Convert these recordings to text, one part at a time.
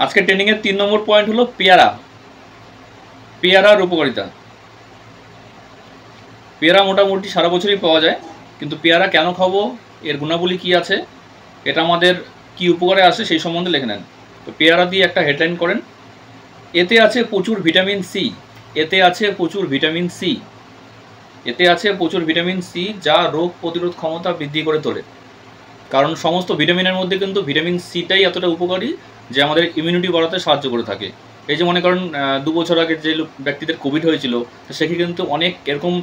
আজকে ট্রেনিংয়ের 3 নম্বর পয়েন্ট হলো পেয়ারা। পেয়ারার উপকারিতা। পেয়ারা মোটামুটি সারা বছরই পাওয়া যায়, কিন্তু পেয়ারা কেন খাবো, এর গুণাবলী কি আছে, এটা আমাদের কি উপকারে আসে সেই সম্বন্ধে লিখে নেন। তো পেয়ারা দিয়ে একটা হেডলাইন করেন, এতে আছে প্রচুর ভিটামিন সি। এতে আছে প্রচুর ভিটামিন সি। এতে আছে প্রচুর ভিটামিন সি, যা রোগ প্রতিরোধ ক্ষমতা বৃদ্ধি করে তোলে। কারণ সমস্ত ভিটামিনের মধ্যে কিন্তু ভিটামিন সিটাই এতটা উপকারী যে আমাদের ইমিউনিটি বাড়াতে সাহায্য করে থাকে। এই যে মনে করেন 2 বছর আগে যে ব্যক্তিদের কোভিড হয়েছিল, সেখানে কিন্তু অনেক এরকম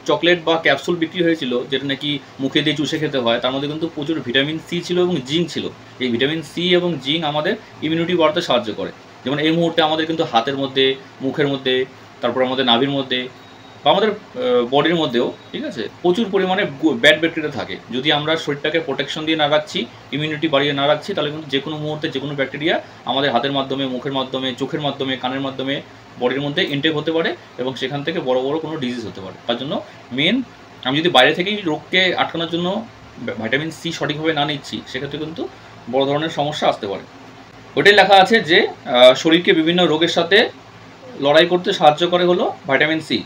চকলেট বা ক্যাপসুল বিক্রি হয়েছিল যেটা নাকি মুখে দিয়ে চুষে খেতে হয়, তার মধ্যে কিন্তু প্রচুর ভিটামিন সি ছিল এবং জিঙ্ক ছিল। এই ভিটামিন সি এবং জিঙ্ক আমাদের ইমিউনিটি বাড়াতে সাহায্য করে। যেমন এই মুহূর্তে আমাদের কিন্তু হাতের মধ্যে, মুখের মধ্যে, তারপর আমাদের নাভির মধ্যে বা আমাদের বডির মধ্যেও, ঠিক আছে, প্রচুর পরিমাণে ব্যাড ব্যাকটেরিয়া থাকে। যদি আমরা শরীরটাকে প্রোটেকশন দিয়ে না রাখছি, ইমিউনিটি বাড়িয়ে না রাখছি, তাহলে কিন্তু যে কোনো মুহূর্তে যে কোনো ব্যাকটেরিয়া আমাদের হাতের মাধ্যমে, মুখের মাধ্যমে, চোখের মাধ্যমে, কানের মাধ্যমে, বডির মধ্যে ইনটেক হতে পারে এবং সেখান থেকে বড় বড় কোনো ডিজিজ হতে পারে। তার জন্য মেন, আমি যদি বাইরে থেকেই রোগকে আটকানোর জন্য ভিটামিন সি সঠিকভাবে না নিচ্ছি, সেক্ষেত্রে কিন্তু বড় ধরনের সমস্যা আসতে পারে। ওইটাই লেখা আছে যে শরীরকে বিভিন্ন রোগের সাথে লড়াই করতে সাহায্য করে হলো ভিটামিন সি।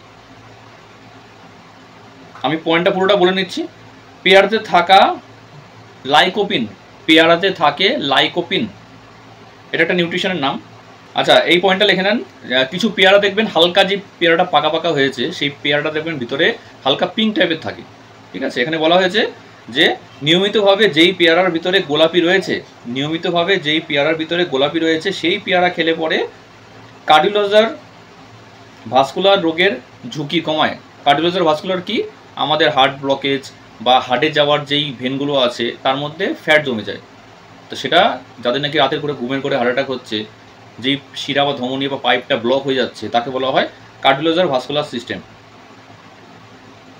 আমি পয়েন্টটা পুরোটা বলে নিচ্ছি। পেয়ারাতে থাকা লাইকোপিন, পেয়ারাতে থাকে লাইকোপিন, এটা একটা নিউট্রিশনের নাম। আচ্ছা, এই পয়েন্টটা লিখে নেন। কিছু পেয়ারা দেখবেন হালকা, যে পেয়ারাটা পাকা পাকা হয়েছে সেই পেয়ারাটা দেখবেন ভিতরে হালকা পিঙ্ক টাইপের থাকে, ঠিক আছে। এখানে বলা হয়েছে যে নিয়মিতভাবে যেই পেয়ারার ভিতরে গোলাপি রয়েছে, নিয়মিতভাবে যেই পেয়ারার ভিতরে গোলাপি রয়েছে সেই পেয়ারা খেলে পরে কার্ডিওলজার ভাস্কুলার রোগের ঝুঁকি কমায়। কার্ডিওলজার ভাস্কুলার কি, আমাদের হার্ট ব্লকেজ বা হার্টে যাওয়ার যেই ভেনগুলো আছে তার মধ্যে ফ্যাট জমে যায়। তো সেটা যাদের নাকি রাতের করে ঘুমের করে হার্ট অ্যাটাক হচ্ছে, যেই শিরা বা ধমনী বা পাইপটা ব্লক হয়ে যাচ্ছে, তাকে বলা হয় কার্ডিওলজার ভাস্কুলার সিস্টেম।